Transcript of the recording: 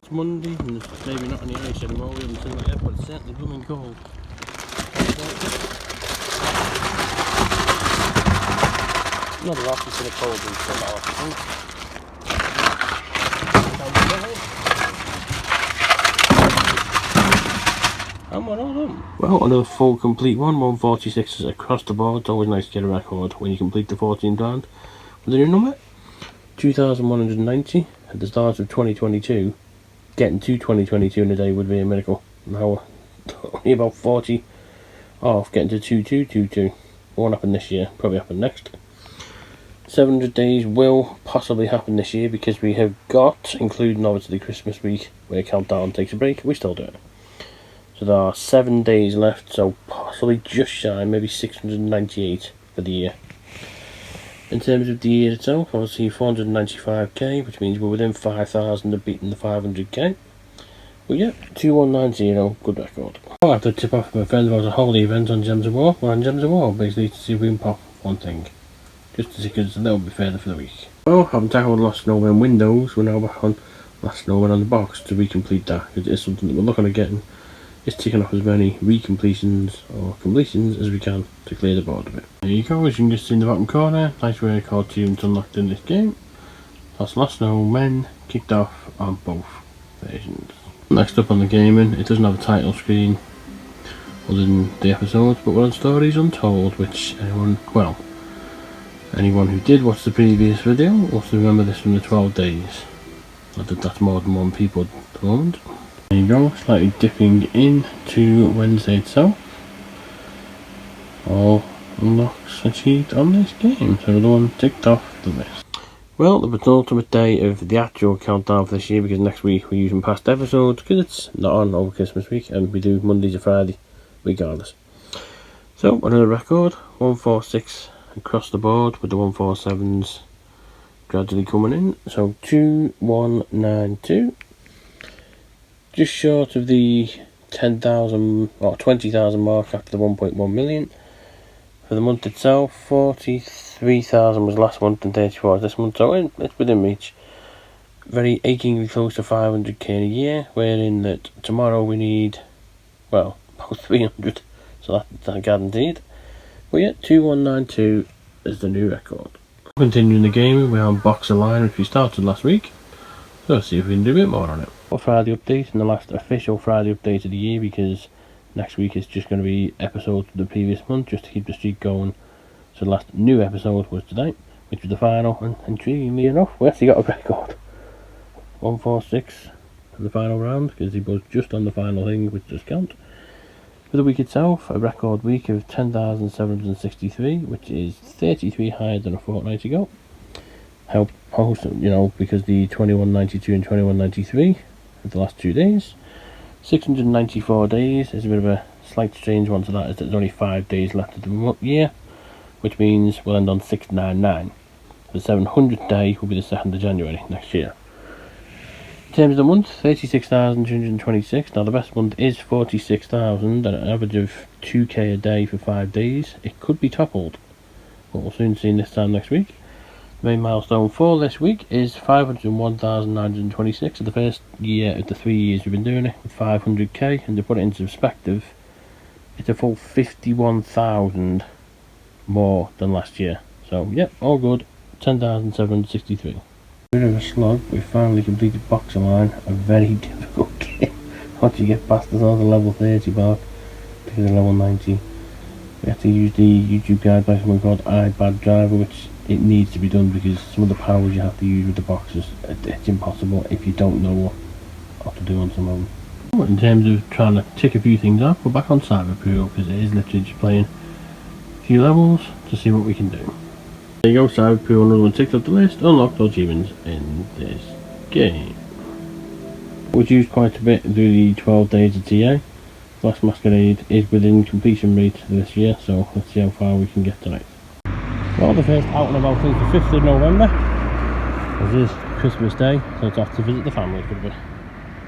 It's Monday and there's maybe not any ice anymore, we haven't seen it yet, but it's certainly blooming cold. Not a lot, it's in a cold week for now, I think. And we're all done. Well, another full complete one, 146s across the board. It's always nice to get a record when you complete the 14 round. With the new number, 2,190 at the start of 2022. Getting to 2022 in a day would be a miracle. Now, only about 40 off getting to 2222. Won't happen this year, probably happen next. 700 days will possibly happen this year because we have got, including obviously Christmas week, where Countdown takes a break, we still do it. So there are 7 days left, so possibly just shy, maybe 698 for the year. In terms of the year itself, obviously 495k, which means we're within 5,000 of beating the 500k. But yeah, 2190, good record. I have to tip off my friends about a holiday event on Gems of War. We're on Gems of War, basically, to see if we can pop one thing. Just to see, because it's a little bit further for the week. Well, having tackled Last Snowmen windows, we're now back on Last Snowmen on the box to recomplete that. It is something that we're looking at getting. It's ticking off as many recompletions or completions as we can to clear the board a bit. There you go, as you can just see in the bottom corner, nice record achievements unlocked in this game. That's Last Snowmen kicked off on both versions. Next up on the gaming, it doesn't have a title screen other than the episodes, but we're on Stories Untold, which anyone who did watch the previous video will remember this from the 12 days. Not that that's more than one people at the moment. There you go, slightly dipping in to Wednesday itself. All unlocks achieved on this game, so the one ticked off the list. Well, the penultimate day of the actual countdown for this year, because next week we're using past episodes, because it's not on over Christmas week, and we do Monday to Friday regardless. So, another record, 146 across the board, with the 147s gradually coming in. So, 2192. Just short of the 10,000 or 20,000 mark after the 1.1 million. For the month itself, 43,000 was last month and 34 this month, so it's within reach. Very achingly close to 500k in a year, wherein that tomorrow we need, well, about 300, so that's guaranteed. But yeah, 2192 is the new record. Continuing the game, we're on Boxer Line, which we started last week. So let's see if we can do a bit more on it. Friday update, and the last official Friday update of the year, because next week is just going to be episodes of the previous month, just to keep the streak going. So the last new episode was today, which was the final, and intriguingly enough, we actually got a record. 146 for the final round, because he was just on the final thing, which does count. For the week itself, a record week of 10,763, which is 33 higher than a fortnight ago. How, because the 2192 and 2193 of the last 2 days. 694 days is a bit of a slight strange one to that, is that there's only 5 days left of the year, which means we'll end on 699. The 700th day will be the 2nd of January next year. In terms of the month, 36,226. Now the best month is 46,000 at an average of 2k a day for 5 days. It could be toppled, but we'll soon see this time next week. The main milestone for this week is 501,926. So the first year of the 3 years we've been doing it with 500k, and to put it into perspective, it's a full 51,000 more than last year. So yep, all good. 10,763. Bit of a slog. We finally completed Boxer Line, a very difficult game. Once you get past the level 30 mark, because of level 90, we have to use the YouTube guide by someone called iBad Driver, which it needs to be done because some of the powers you have to use with the boxes, it's impossible if you don't know what to do on some of them. In terms of trying to tick a few things off, we're back on Cyberpool, because it is literally just playing a few levels to see what we can do. There you go, Cyberpool, another one ticked up the list. Unlocked all achievements in this game. We've used quite a bit through the 12 days of TA. Glass Masquerade is within completion rate this year, so let's see how far we can get tonight. Well, the first out and about is the 5th of November. This is Christmas Day, so it's off to visit the family for a bit.